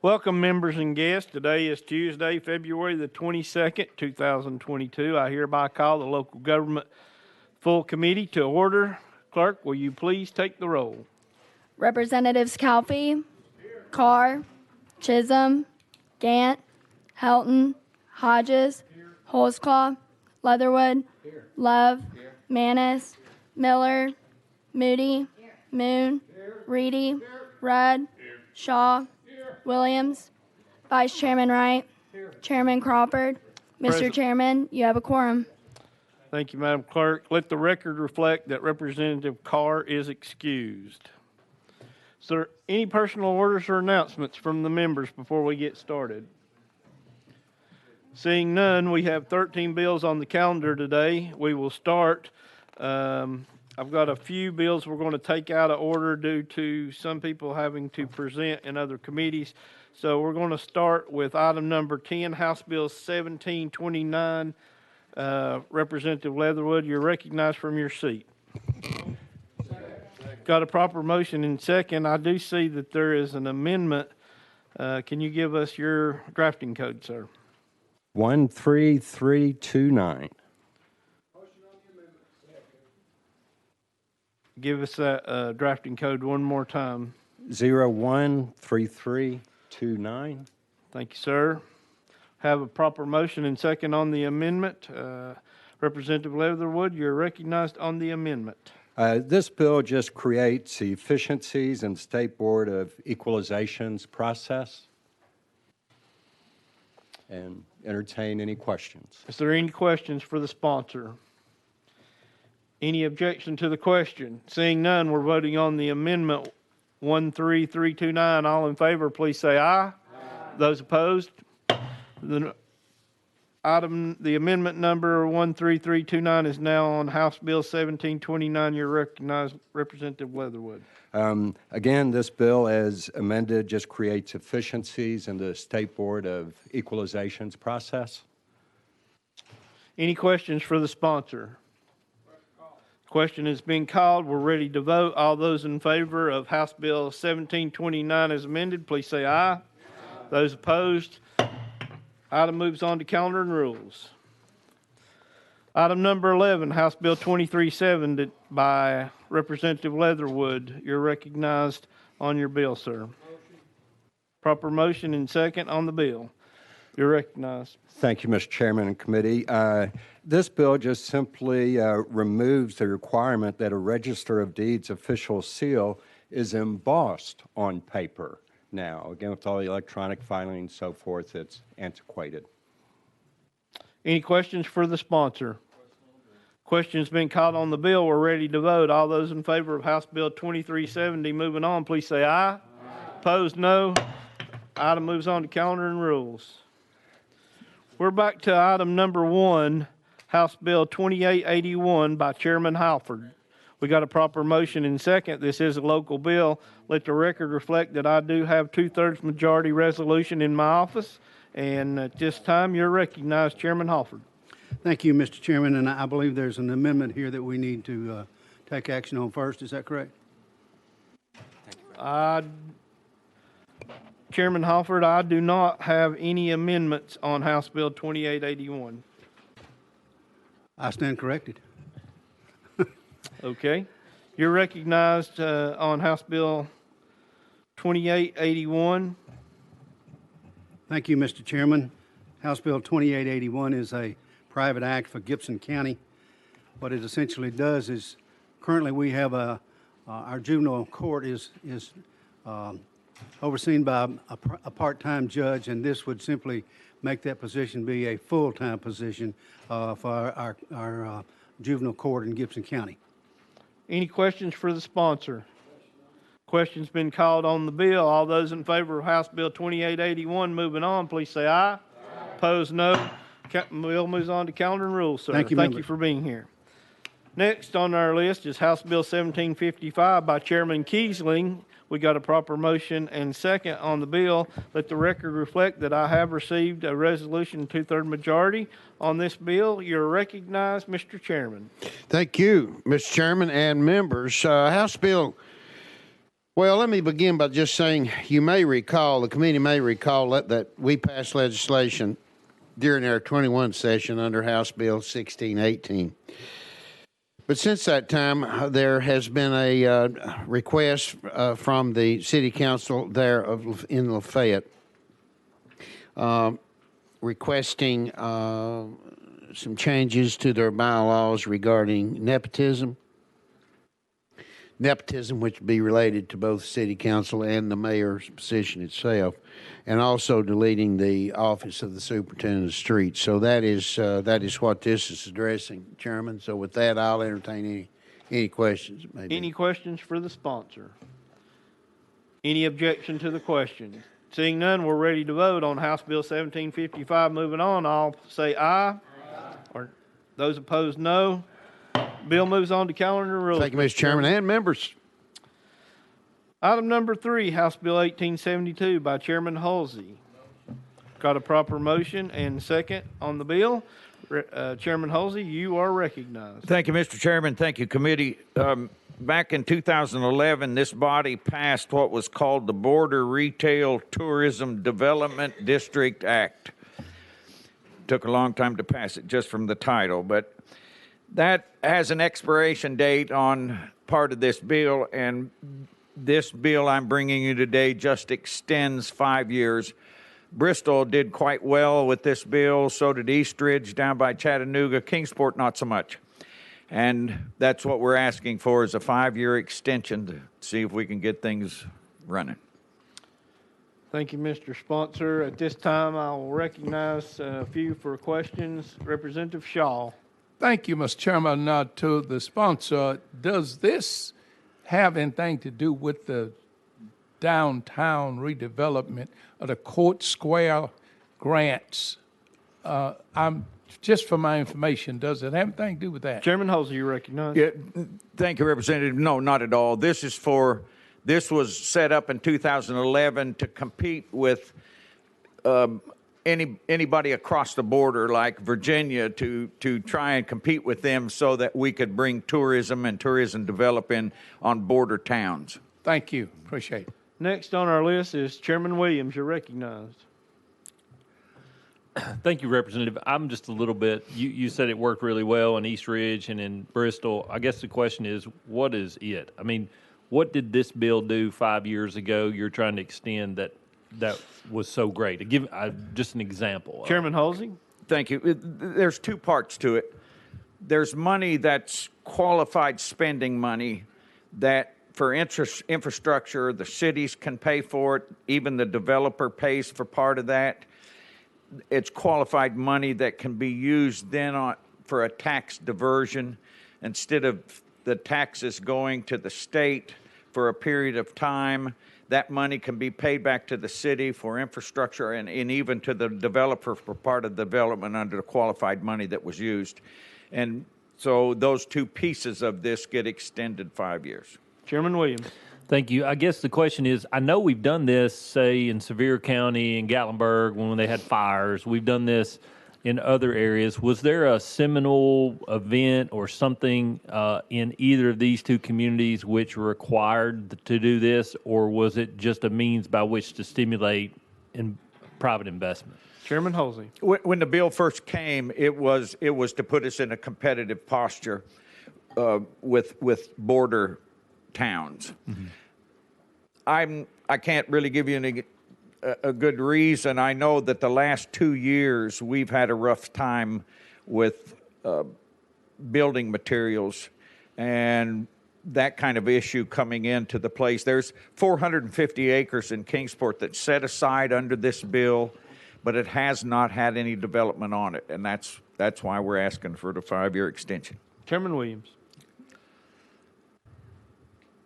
Welcome, members and guests. Today is Tuesday, February the 22nd, 2022. I hereby call the local government full committee to order. Clerk, will you please take the roll? Representatives Calfee, Carr, Chisholm, Gant, Helton, Hodges, Holsclaw, Leatherwood, Love, Manus, Miller, Moody, Moon, Reedy, Rudd, Shaw, Williams, Vice Chairman Wright, Chairman Crawford. Mr. Present. Chairman, you have a quorum. Thank you, Madam Clerk. Let the record reflect that Representative Carr is excused. Is there any personal orders or announcements from the members before we get started? Seeing none, we have 13 bills on the calendar today. We will start. I've got a few bills we're going to take out of order due to some people having to present in other committees. So we're going to start with item number 10, House Bill 1729. Representative Leatherwood, you're recognized from your seat. Got a proper motion and second. I do see that there is an amendment. Can you give us your drafting code, sir? 13329. Give us that drafting code one more time. 013329. Thank you, sir. Have a proper motion and second on the amendment. Representative Leatherwood, you're recognized on the amendment. This bill just creates efficiencies in the State Board of Equalization's process. And entertain any questions. Is there any questions for the sponsor? Any objection to the question? Seeing none, we're voting on the amendment 13329. All in favor, please say aye. Aye. Those opposed? The amendment number 13329 is now on House Bill 1729. You're recognized, Representative Leatherwood. Again, this bill as amended just creates efficiencies in the State Board of Equalization's process. Any questions for the sponsor? Question has been called. We're ready to vote. All those in favor of House Bill 1729 as amended, please say aye. Aye. Those opposed? Item moves on to calendar and rules. Item number 11, House Bill 2370 by Representative Leatherwood. You're recognized on your bill, sir. Motion. Proper motion and second on the bill. You're recognized. Thank you, Mr. Chairman and committee. This bill just simply removes the requirement that a Register of Deeds official seal is embossed on paper. Now, again, with all the electronic filing and so forth, it's antiquated. Any questions for the sponsor? Question's been called on the bill. We're ready to vote. All those in favor of House Bill 2370, moving on, please say aye. Aye. Opposed, no. Item moves on to calendar and rules. We're back to item number 1, House Bill 2881 by Chairman Halford. We got a proper motion and second. This is a local bill. Let the record reflect that I do have 2/3 majority resolution in my office. And at this time, you're recognized, Chairman Halford. Thank you, Mr. Chairman. And I believe there's an amendment here that we need to take action on first. Is that correct? Chairman Halford, I do not have any amendments on House Bill 2881. I stand corrected. Okay. You're recognized on House Bill 2881. Thank you, Mr. Chairman. House Bill 2881 is a private act for Gibson County. What it essentially does is currently we have our juvenile court is overseen by a part-time judge, and this would simply make that position be a full-time position for our juvenile court in Gibson County. Any questions for the sponsor? Question's been called on the bill. All those in favor of House Bill 2881 moving on, please say aye. Aye. Opposed, no. Bill moves on to calendar and rules, sir. Thank you, Thank you for being here. Next on our list is House Bill 1755 by Chairman Kiesling. We got a proper motion and second on the bill. Let the record reflect that I have received a resolution 2/3 majority on this bill. You're recognized, Mr. Chairman. Thank you, Mr. Chairman and members. House Bill Well, let me begin by just saying you may recall, the committee may recall that we passed legislation during our 21 session under House Bill 1618. But since that time, there has been a request from the city council there in Lafayette requesting some changes to their bylaws regarding nepotism. Nepotism, which would be related to both city council and the mayor's position itself, and also deleting the office of the superintendent of streets. So that is what this is addressing, Chairman. So with that, I'll entertain any questions. Maybe. Any questions for the sponsor? Any objection to the question? Seeing none, we're ready to vote on House Bill 1755. Moving on, I'll say aye. Or those opposed, no. Bill moves on to calendar rules. Thank you, Mr. Chairman and members. Item number 3, House Bill 1872 by Chairman Halsey. Got a proper motion and second on the bill. Chairman Halsey, you are recognized. Thank you, Mr. Chairman. Thank you, committee. Back in 2011, this body passed what was called the Border Retail Tourism Development District Act. Took a long time to pass it just from the title, but that has an expiration date on part of this bill, and this bill I'm bringing you today just extends 5 years. Bristol did quite well with this bill, so did Eastridge down by Chattanooga. Kingsport, not so much. And that's what we're asking for, is a 5-year extension to see if we can get things running. Thank you, Mr. Sponsor. At this time, I will recognize a few for questions. Representative Shaw. Thank you, Mr. Chairman. To the sponsor, does this have anything to do with the downtown redevelopment of the Court Square grants? Just for my information, does it have anything to do with that? Chairman Halsey, you recognize. Yeah, thank you, Representative. No, not at all. This was set up in 2011 to compete with anybody across the border, like Virginia, to try and compete with them so that we could bring tourism and tourism development on border towns. Thank you. Appreciate it. Next on our list is Chairman Williams. You're recognized. Thank you, Representative. I'm just a little bit, you said it worked really well in East Ridge and in Bristol. I guess the question is, what is it? I mean, what did this bill do 5 years ago you're trying to extend that was so great? To give just an example. Chairman Halsey. Thank you. There's two parts to it. There's money that's qualified spending money that for infrastructure, the cities can pay for it. Even the developer pays for part of that. It's qualified money that can be used then for a tax diversion. Instead of the taxes going to the state for a period of time, that money can be paid back to the city for infrastructure and even to the developer for part of the development under the qualified money that was used. And so those two pieces of this get extended 5 years. Chairman Williams. Thank you. I guess the question is, I know we've done this, say, in Sevier County and Gatlinburg when they had fires. We've done this in other areas. Was there a seminal event or something in either of these two communities which required to do this, or was it just a means by which to stimulate private investment? Chairman Halsey. When the bill first came, it was to put us in a competitive posture with border towns. Mm-hmm. I can't really give you a good reason. I know that the last 2 years we've had a rough time with building materials and that kind of issue coming into the place. There's 450 acres in Kingsport that's set aside under this bill, but it has not had any development on it, and that's why we're asking for the 5-year extension. Chairman Williams.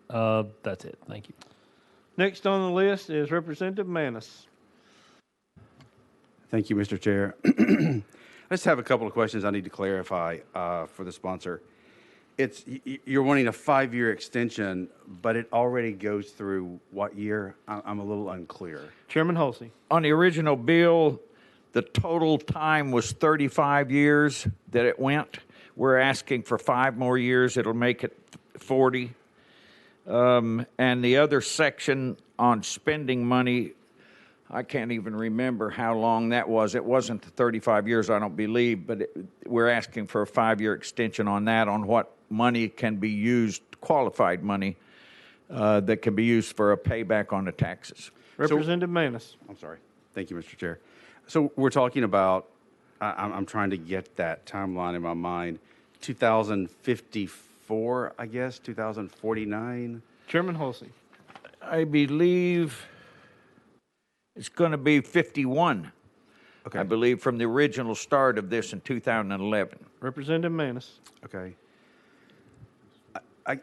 That's it. Thank you. Next on the list is Representative Manus. Thank you, Mr. Chair. I just have a couple of questions I need to clarify for the sponsor. You're wanting a 5-year extension, but it already goes through what year? I'm a little unclear. Chairman Halsey. On the original bill, the total time was 35 years that it went. We're asking for 5 more years. It'll make it 40. And the other section on spending money, I can't even remember how long that was. It wasn't the 35 years, I don't believe, but we're asking for a 5-year extension on that, on what money can be used, qualified money, that can be used for a payback on the taxes. Representative Manus. I'm sorry. Thank you, Mr. Chair. So we're talking about, I'm trying to get that timeline in my mind, 2054, I guess, 2049? Chairman Halsey. I believe it's going to be 51. Okay. I believe, from the original start of this in 2011. Representative Manus. Okay.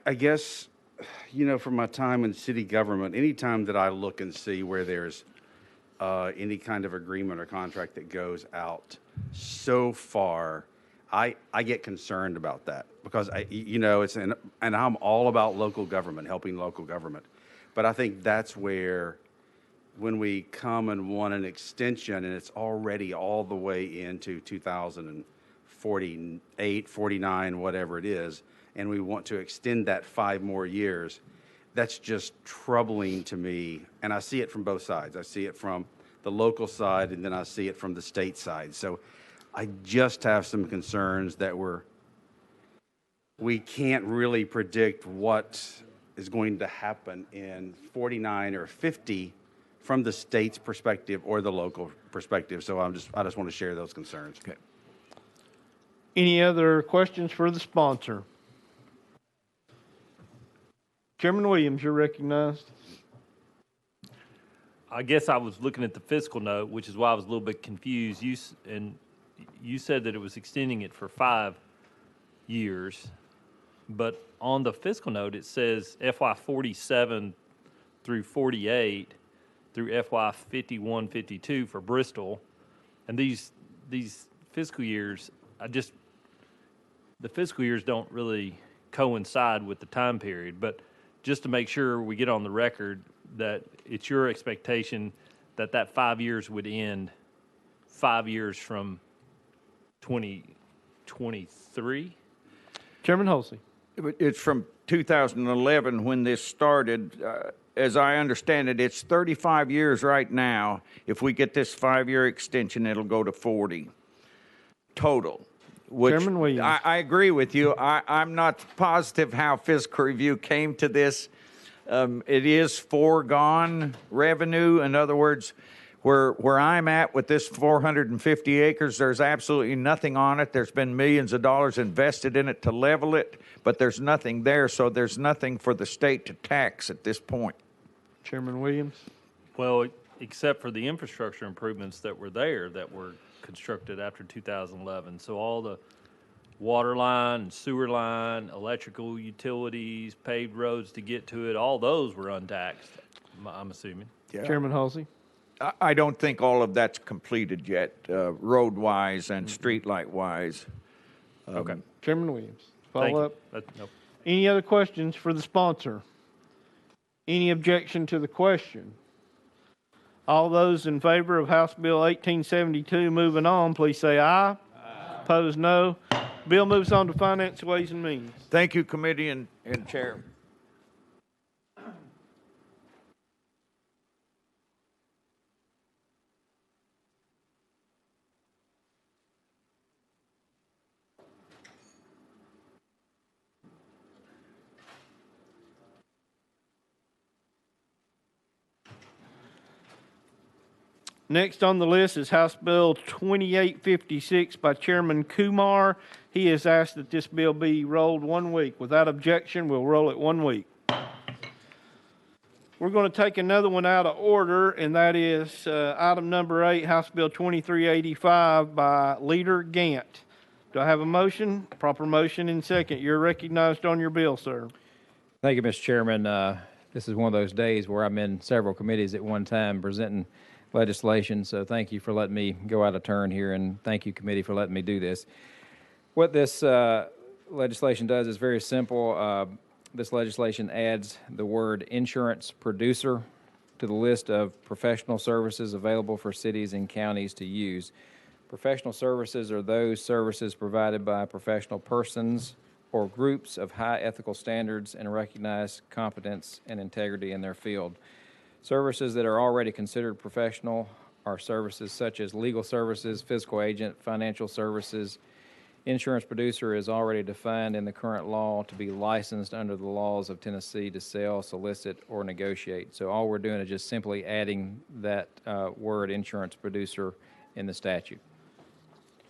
I guess, you know, from my time in city government, anytime that I look and see where there's any kind of agreement or contract that goes out so far, I get concerned about that because and I'm all about local government, helping local government. But I think that's where, when we come and want an extension and it's already all the way into 2048, 49, whatever it is, and we want to extend that 5 more years, that's just troubling to me. And I see it from both sides. I see it from the local side, and then I see it from the state side. So I just have some concerns that we can't really predict what is going to happen in 49 or 50 from the state's perspective or the local perspective. So I just want to share those concerns. Okay. Any other questions for the sponsor? Chairman Williams, you're recognized. I guess I was looking at the fiscal note, which is why I was a little bit confused. You said that it was extending it for 5 years, but on the fiscal note it says FY 47 through 48 through FY 51, 52 for Bristol, and these fiscal years, the fiscal years don't really coincide with the time period. But just to make sure we get on the record that it's your expectation that 5 years would end 5 years from 2023? Chairman Halsey. It's from 2011 when this started. As I understand it, it's 35 years right now. If we get this 5-year extension, it'll go to 40 total. Which Chairman Williams. I agree with you. I'm not positive how fiscal review came to this. It is foregone revenue. In other words, where I'm at with this 450 acres, there's absolutely nothing on it. There's been millions of dollars invested in it to level it, but there's nothing there, so there's nothing for the state to tax at this point. Chairman Williams. Well, except for the infrastructure improvements that were there that were constructed after 2011. So all the water line, sewer line, electrical utilities, paved roads to get to it, all those were untaxed, I'm assuming. Yeah. Chairman Halsey. I don't think all of that's completed yet, road-wise and street-light-wise. Okay. Chairman Williams. Thank Follow you. up. Nope. Any other questions for the sponsor? Any objection to the question? All those in favor of House Bill 1872 moving on, please say aye. Aye. Opposed, no. Bill moves on to Finance, Ways, and Means. Thank you, Committee and Chair. Next on the list is House Bill 2856 by Chairman Kumar. He has asked that this bill be rolled 1 week. Without objection, we'll roll it 1 week. We're going to take another one out of order, and that is item number 8, House Bill 2385 by Leader Gant. Do I have a motion? Proper motion in second. You're recognized on your bill, sir. Thank you, Mr. Chairman. This is one of those days where I'm in several committees at one time presenting legislation, so thank you for letting me go out of turn here, and thank you, committee, for letting me do this. What this legislation does is very simple. This legislation adds the word insurance producer to the list of professional services available for cities and counties to use. Professional services are those services provided by professional persons or groups of high ethical standards and recognize competence and integrity in their field. Services that are already considered professional are services such as legal services, fiscal agent, financial services. Insurance producer is already defined in the current law to be licensed under the laws of Tennessee to sell, solicit, or negotiate. So all we're doing is just simply adding that word insurance producer in the statute.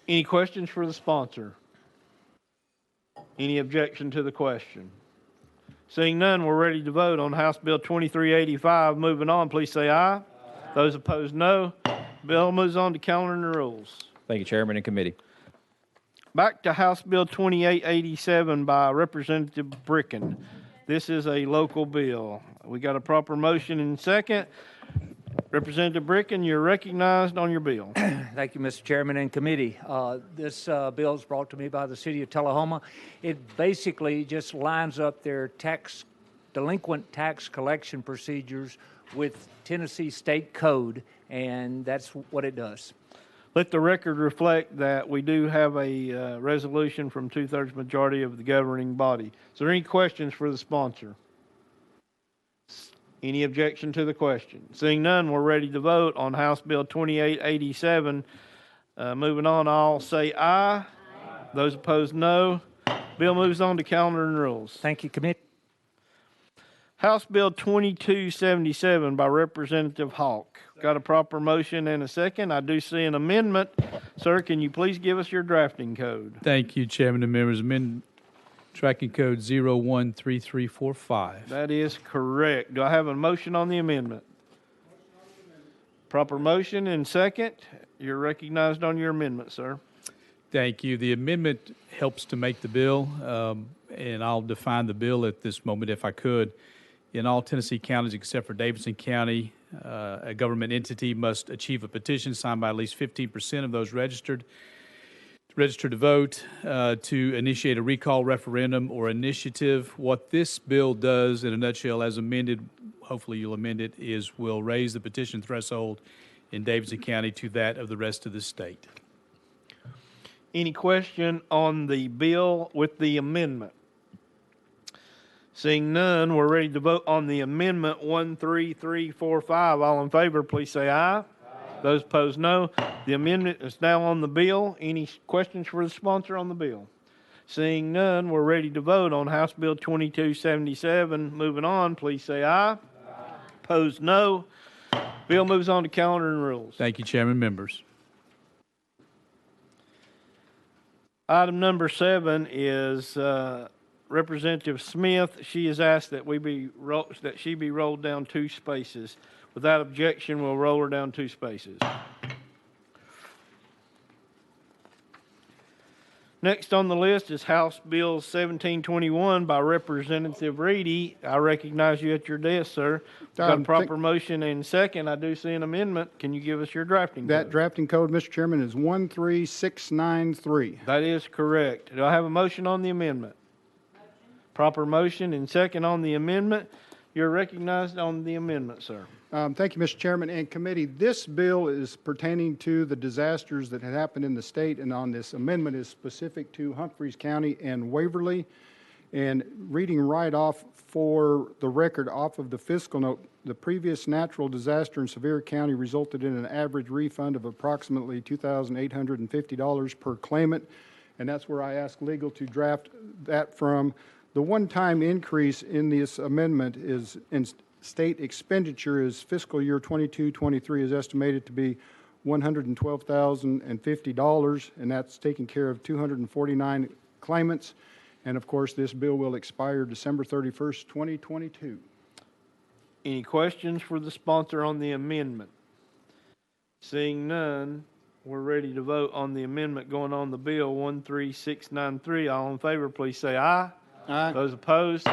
Any questions for the sponsor? Any objection to the question? Seeing none, we're ready to vote on House Bill 2385. Moving on, please say aye. Those opposed, no. Bill moves on to calendar and rules. Thank you, Chairman and committee. Back to House Bill 2887 by Representative Bricken. This is a local bill. We got a proper motion and second. Representative Bricken, you're recognized on your bill. Thank you, Mr. Chairman and committee. This bill is brought to me by the city of Tullahoma. It basically just lines up their delinquent tax collection procedures with Tennessee state code, and that's what it does. Let the record reflect that we do have a resolution from 2/3 majority of the governing body. Is there any questions for the sponsor? Any objection to the question? Seeing none, we're ready to vote on House Bill 2887. Moving on, I'll say aye. Those opposed, no. Bill moves on to calendar and rules. Thank you, committee. House Bill 2277 by Representative Hawk. Got a proper motion and a second. I do see an amendment. Sir, can you please give us your drafting code? Thank you, Chairman and members. Amendment tracking code 013345. That is correct. Do I have a motion on the amendment? Proper motion and second. You're recognized on your amendment, sir. Thank you. The amendment helps to make the bill, and I'll define the bill at this moment if I could. In all Tennessee counties except for Davidson County, a government entity must achieve a petition signed by at least 15% of those registered to vote to initiate a recall referendum or initiative. What this bill does, in a nutshell, as amended, hopefully you'll amend it, is will raise the petition threshold in Davidson County to that of the rest of the state. Any question on the bill with the amendment? Seeing none, we're ready to vote on the amendment 13345. All in favor, please say aye. Those opposed, no. The amendment is now on the bill. Any questions for the sponsor on the bill? Seeing none, we're ready to vote on House Bill 2277. Moving on, please say aye. Opposed, no. Bill moves on to calendar and rules. Thank you, Chairman, members. Item number 7 is Representative Smith. She has asked that she be rolled down 2 spaces. Without objection, we'll roll her down 2 spaces. Next on the list is House Bill 1721 by Representative Reedy. I recognize you at your desk, sir. Got a proper motion and second. I do see an amendment. Can you give us your drafting That code? drafting code, Mr. Chairman, is 13693. That is correct. Do I have a motion on the amendment? Proper motion and second on the amendment. You're recognized on the amendment, sir. Thank you, Mr. Chairman and committee. This bill is pertaining to the disasters that had happened in the state, and on this amendment is specific to Humphreys County and Waverly. And reading right off for the record off of the fiscal note, the previous natural disaster in Sevier County resulted in an average refund of approximately $2,850 per claimant, and that's where I asked legal to draft that from. The one-time increase in this amendment is in state expenditure is fiscal year 22-23 is estimated to be $112,050, and that's taking care of 249 claimants. And of course, this bill will expire December 31st, 2022. Any questions for the sponsor on the amendment? Seeing none, we're ready to vote on the amendment going on the bill 13693. All in favor, please say aye. Aye. Those opposed,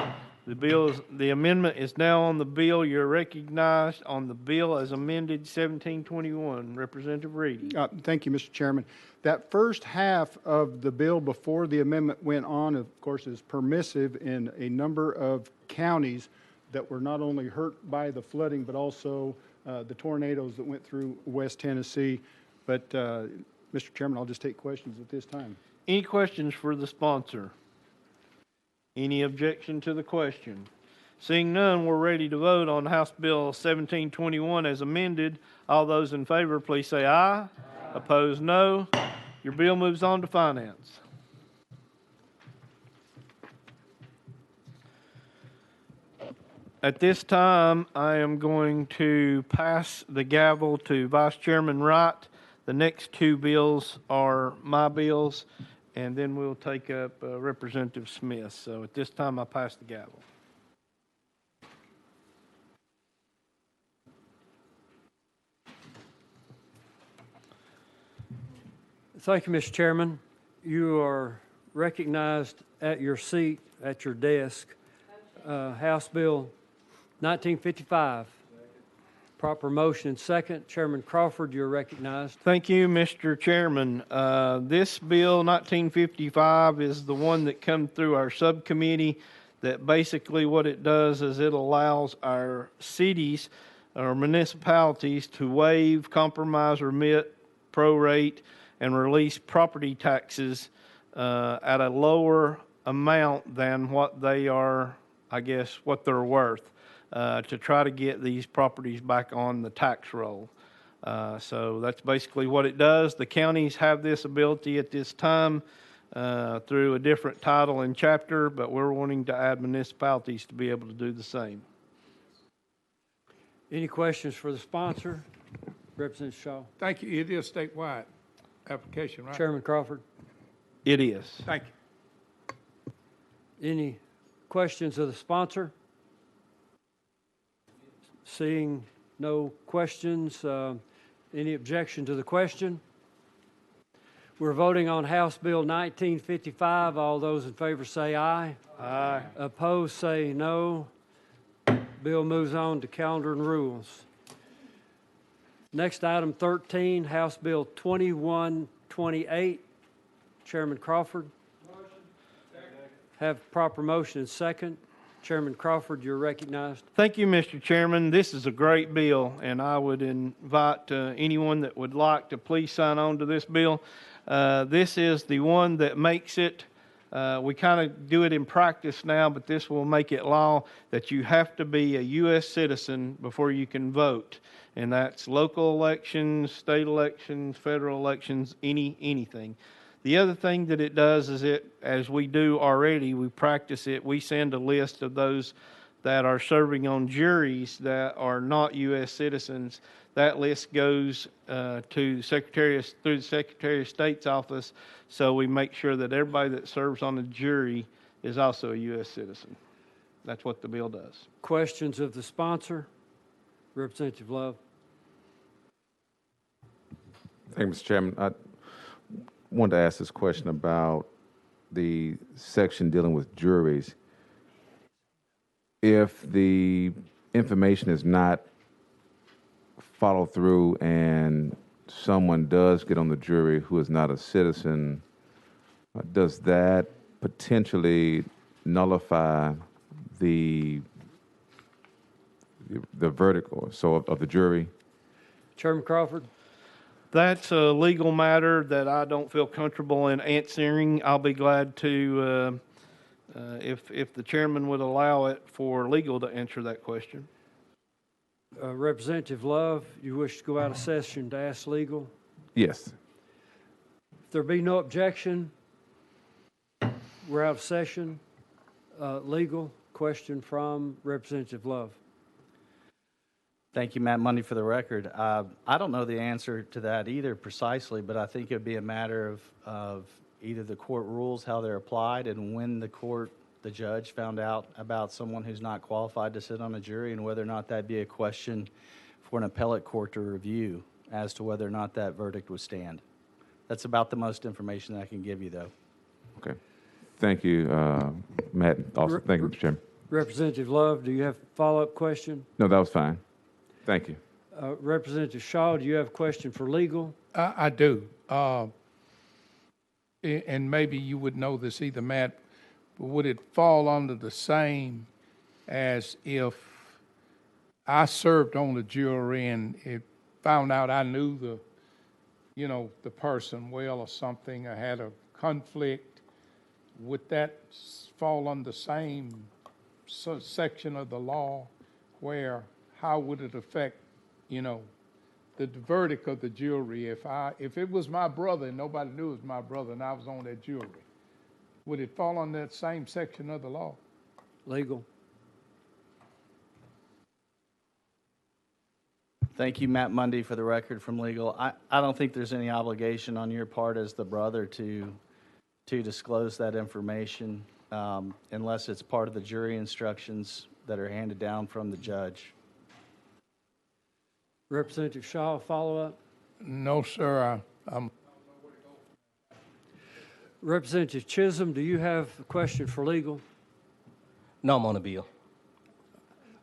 the amendment is now on the bill. You're recognized on the bill as amended 1721. Representative Reedy. Thank you, Mr. Chairman. That first half of the bill before the amendment went on, of course, is permissive in a number of counties that were not only hurt by the flooding, but also the tornadoes that went through West Tennessee. But, Mr. Chairman, I'll just take questions at this time. Any questions for the sponsor? Any objection to the question? Seeing none, we're ready to vote on House Bill 1721 as amended. All those in favor, please say aye. Opposed, no. Your bill moves on to finance. At this time, I am going to pass the gavel to Vice Chairman Wright. The next two bills are my bills, and then we'll take up Representative Smith. So at this time, I pass the gavel. Thank you, Mr. Chairman. You are recognized at your seat, at your desk. House Bill 1955. Proper motion and second. Chairman Crawford, you're recognized. Thank you, Mr. Chairman. This bill, 1955, is the one that come through our subcommittee that basically what it does is it allows our cities or municipalities to waive, compromise, remit, prorate, and release property taxes at a lower amount than what they are, I guess, what they're worth, to try to get these properties back on the tax roll. So that's basically what it does. The counties have this ability at this time through a different title and chapter, but we're wanting to add municipalities to be able to do the same. Any questions for the sponsor? Representative Shaw. Thank you. It is statewide application, right? Chairman Crawford. It is. Thank you. Any questions of the sponsor? Seeing no questions, any objection to the question? We're voting on House Bill 1955. All those in favor say aye. Aye. Opposed say no. Bill moves on to calendar and rules. Next, item 13, House Bill 2128. Chairman Crawford. Motion. Have proper motion and second. Chairman Crawford, you're recognized. Thank you, Mr. Chairman. This is a great bill, and I would invite anyone that would like to please sign on to this bill. This is the one that makes it, we kind of do it in practice now, but this will make it law that you have to be a U.S. citizen before you can vote. And that's local elections, state elections, federal elections, anything. The other thing that it does is it, as we do already, we practice it, we send a list of those that are serving on juries that are not U.S. citizens. That list goes to the through the Secretary of State's office, so we make sure that everybody that serves on a jury is also a U.S. citizen. That's what the bill does. Questions of the sponsor? Representative Love. Thank you, Mr. Chairman. I wanted to ask this question about the section dealing with juries. If the information is not followed through and someone does get on the jury who is not a citizen, does that potentially nullify the verdict or so of the jury? Chairman Crawford. That's a legal matter that I don't feel comfortable in answering. I'll be glad to, if the chairman would allow it for legal to answer that question. Representative Love, you wish to go out of session to ask legal? Yes. If there be no objection, we're out of session. Legal question from Representative Love. Thank you, Matt Mundy, for the record. I don't know the answer to that either precisely, but I think it would be a matter of either the court rules, how they're applied, and when the judge found out about someone who's not qualified to sit on a jury, and whether or not that'd be a question for an appellate court to review as to whether or not that verdict would stand. That's about the most information that I can give you, though. Okay. Thank you, Matt. Also, thank you, Mr. Chairman. Representative Love, do you have a follow-up question? No, that was fine. Thank you. Representative Shaw, do you have a question for legal? I do. And maybe you would know this either, Matt, but would it fall under the same as if I served on the jury and it found out I knew the person well or something, I had a conflict, would that fall on the same section of the law where how would it affect, you know, the verdict of the jury if it was my brother and nobody knew it was my brother and I was on that jury? Would it fall on that same section of the law? Legal. Thank you, Matt Mundy, for the record from legal. I don't think there's any obligation on your part as the brother to disclose that information unless it's part of the jury instructions that are handed down from the judge. Representative Shaw, follow up. No, sir. I'm Representative Chisholm, do you have a question for legal? No, I'm on the bill.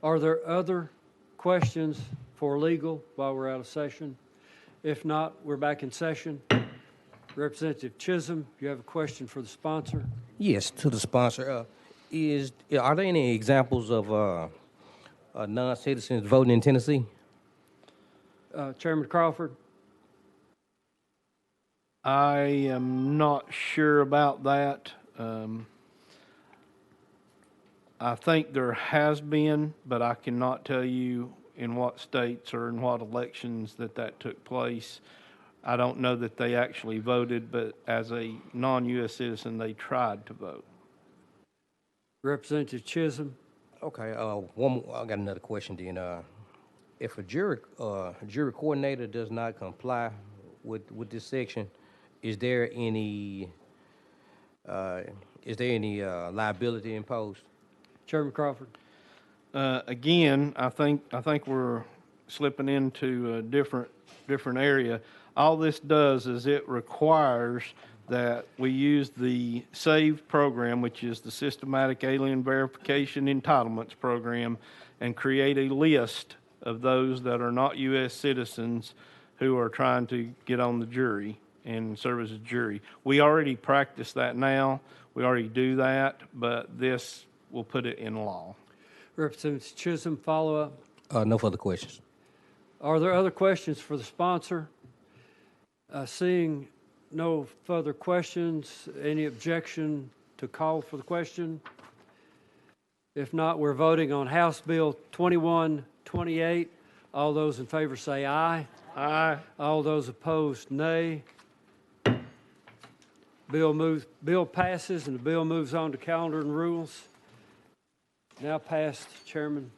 Are there other questions for legal while we're out of session? If not, we're back in session. Representative Chisholm, you have a question for the sponsor? Yes, to the sponsor. Are there any examples of non-citizens voting in Tennessee? Chairman Crawford? I am not sure about that. I think there has been, but I cannot tell you in what states or in what elections that took place. I don't know that they actually voted, but as a non-U.S. citizen, they tried to vote. Representative Chisholm? Okay. I got another question then. If a jury coordinator does not comply with this section, is there any liability imposed? Chairman Crawford? Again, I think we're slipping into a different area. All this does is it requires that we use the SAVE program, which is the Systematic Alien Verification Entitlements Program, and create a list of those that are not U.S. citizens who are trying to get on the jury and serve as a jury. We already practice that now. We already do that, but this will put it in law. Representative Chisholm, follow up? No further questions. Are there other questions for the sponsor? Seeing no further questions, any objection to call for the question? If not, we're voting on House Bill 2128. All those in favor say aye. Aye. All those opposed, nay. Bill passes, and the bill moves on to calendar and rules. Now passed, Chairman.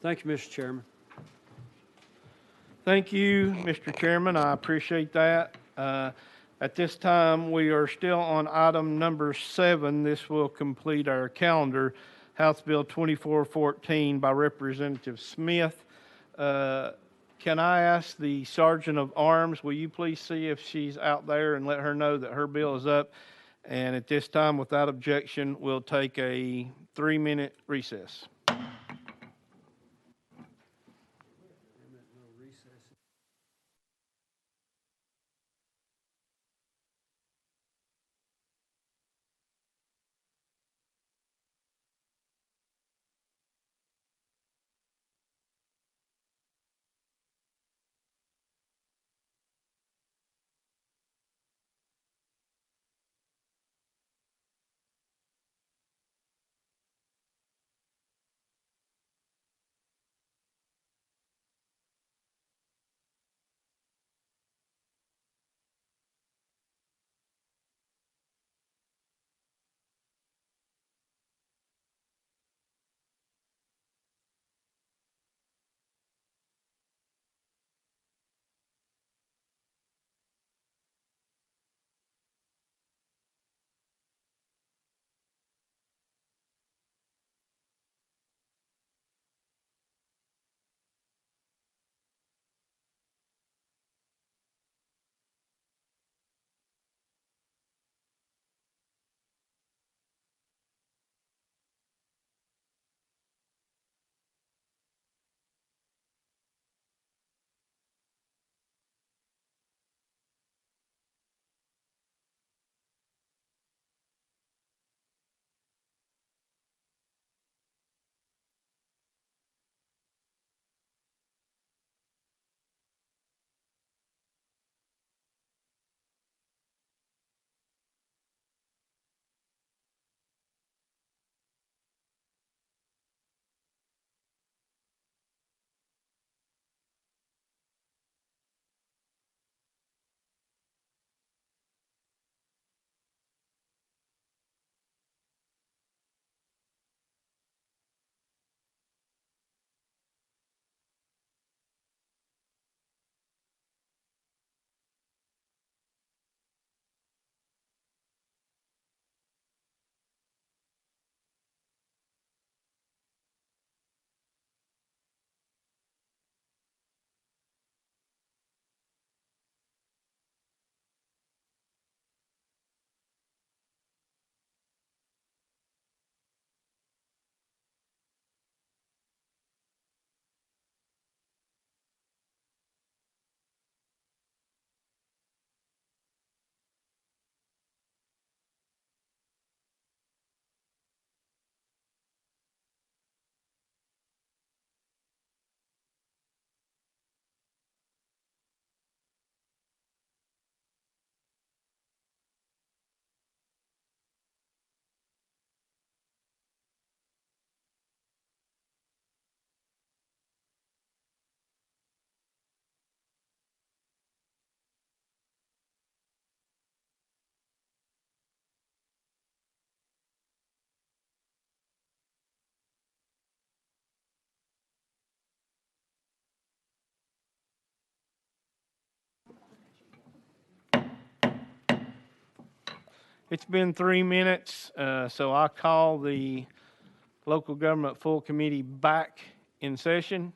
Thank you, Mr. Chairman. Thank you, Mr. Chairman. I appreciate that. At this time, we are still on item number 7. This will complete our calendar. House Bill 2414 by Representative Smith. Can I ask the Sergeant of Arms, will you please see if she's out there and let her know that her bill is up? And at this time, without objection, we'll take a 3-minute recess. It's been 3 minutes, so I call the local government full committee back in session.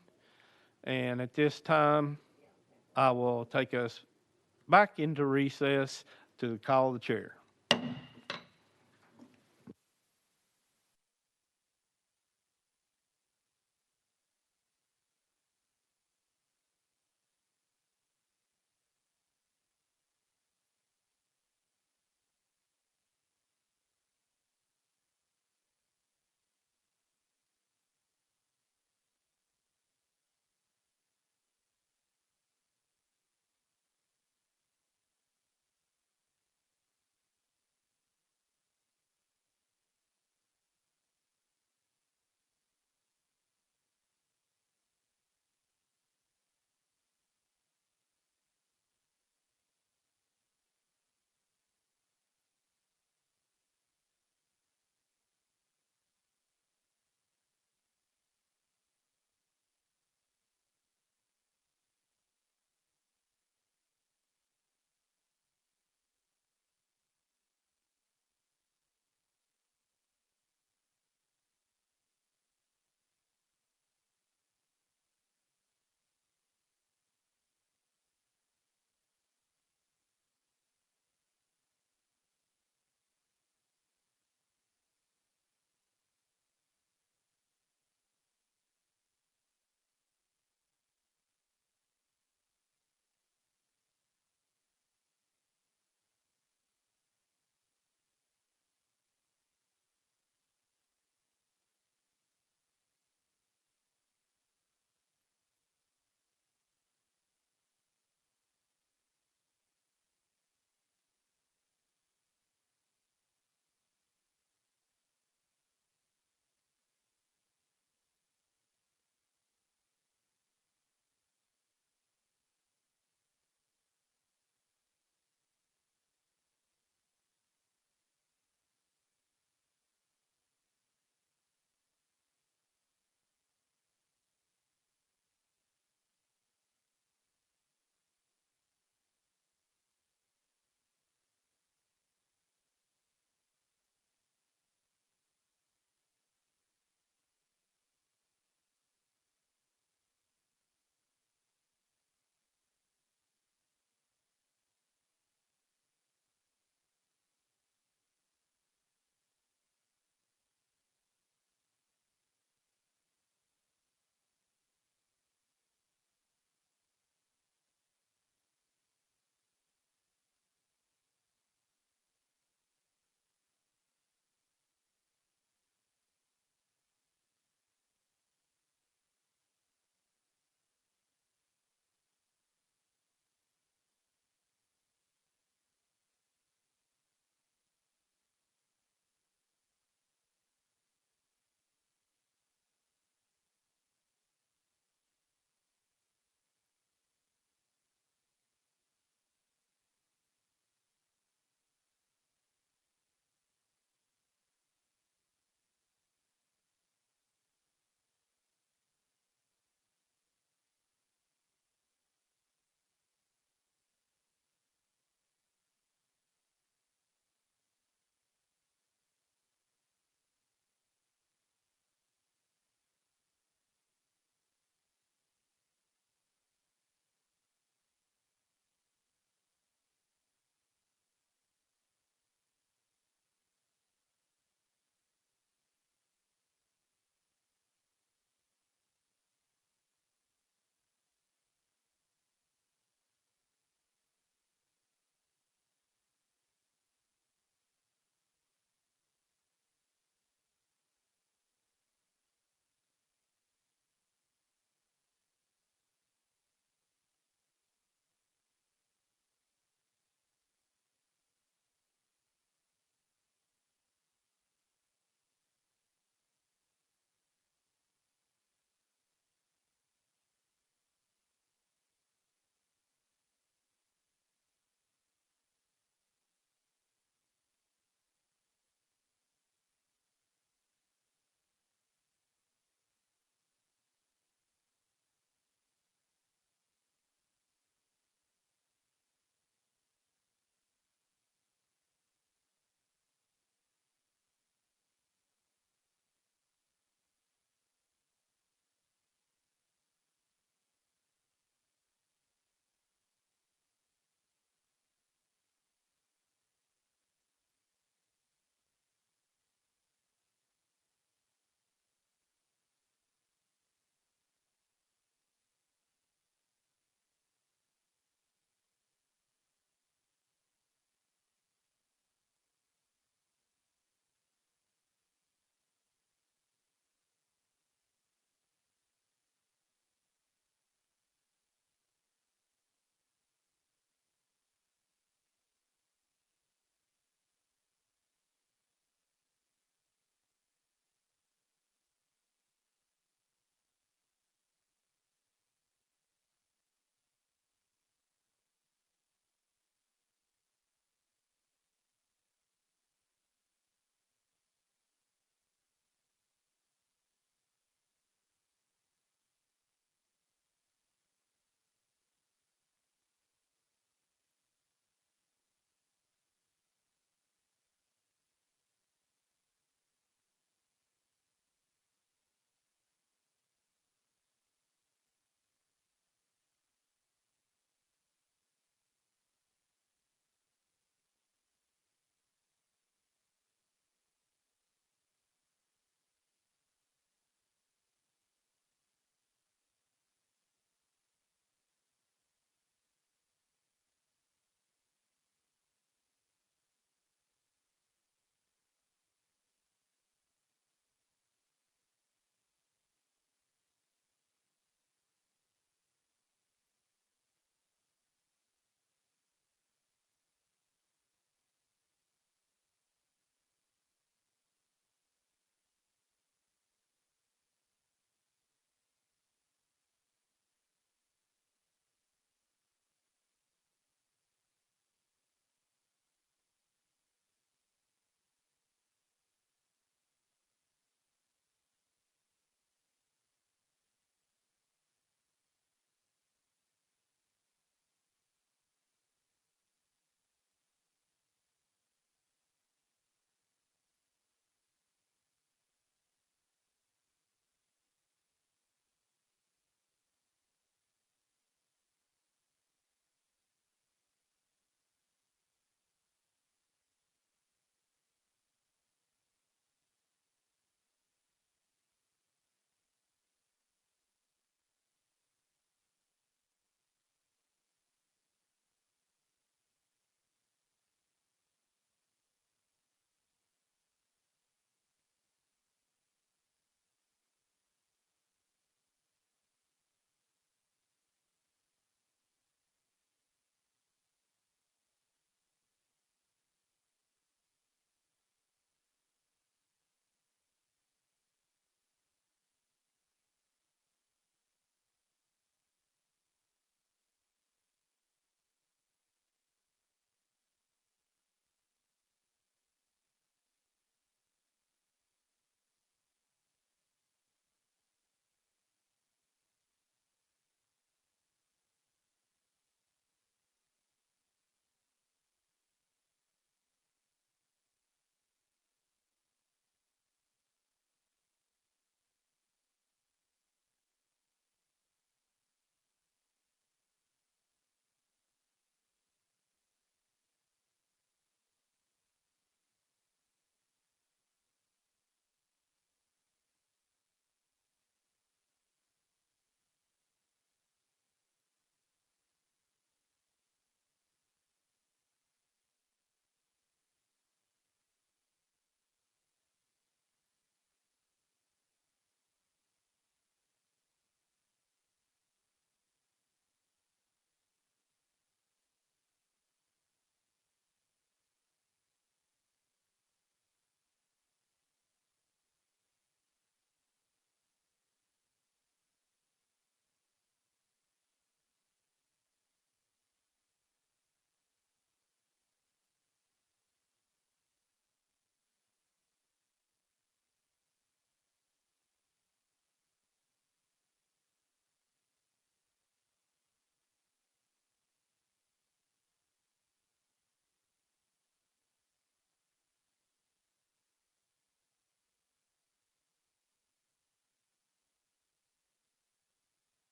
And at this time, I will take us back into recess to call the chair.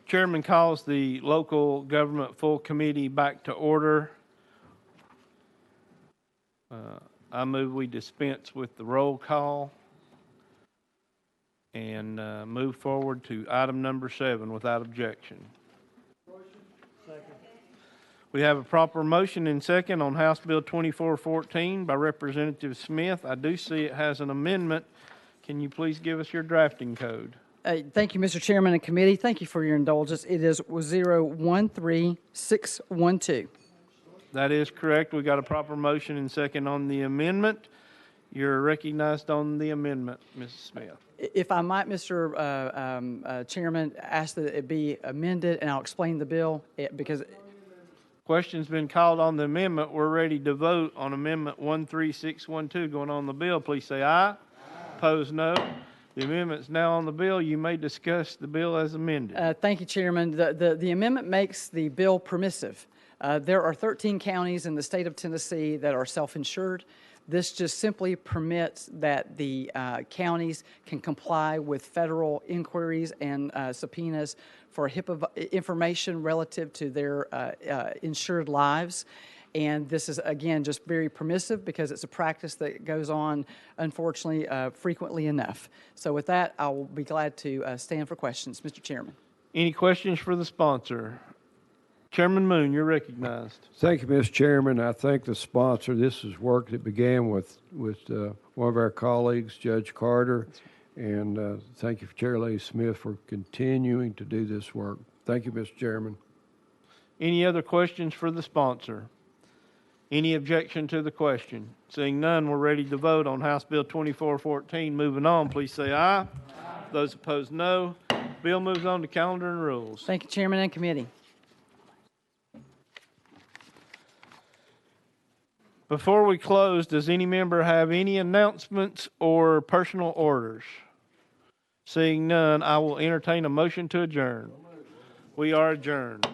Chairman calls the local government full committee back to order. I move we dispense with the roll call and move forward to item number 7 without objection. We have a proper motion and second on House Bill 2414 by Representative Smith. I do see it has an amendment. Can you please give us your drafting code? Thank you, Mr. Chairman and committee. Thank you for your indulgence. It is 013612. That is correct. We got a proper motion and second on the amendment. You're recognized on the amendment, Mrs. Smith. If I might, Mr. Chairman, ask that it be amended, and I'll explain the bill because. Question's been called on the amendment. We're ready to vote on Amendment 13612 going on the bill. Please say aye. Aye. Opposed, no. The amendment's now on the bill. You may discuss the bill as amended. Thank you, Chairman. The amendment makes the bill permissive. There are 13 counties in the state of Tennessee that are self-insured. This just simply permits that the counties can comply with federal inquiries and subpoenas for HIPAA information relative to their insured lives. And this is, again, just very permissive because it's a practice that goes on, unfortunately, frequently enough. So with that, I will be glad to stand for questions, Mr. Chairman. Any questions for the sponsor? Chairman Moon, you're recognized. Thank you, Mr. Chairman. I thank the sponsor. This is work that began with one of our colleagues, Judge Carter, and thank you, Chair Lady Smith, for continuing to do this work. Thank you, Mr. Chairman. Any other questions for the sponsor? Any objection to the question? Seeing none, we're ready to vote on House Bill 2414. Moving on, please say aye. Aye. Those opposed, no. Bill moves on to calendar and rules. Thank you, Chairman and committee. Before we close, does any member have any announcements or personal orders? Seeing none, I will entertain a motion to adjourn. We are adjourned.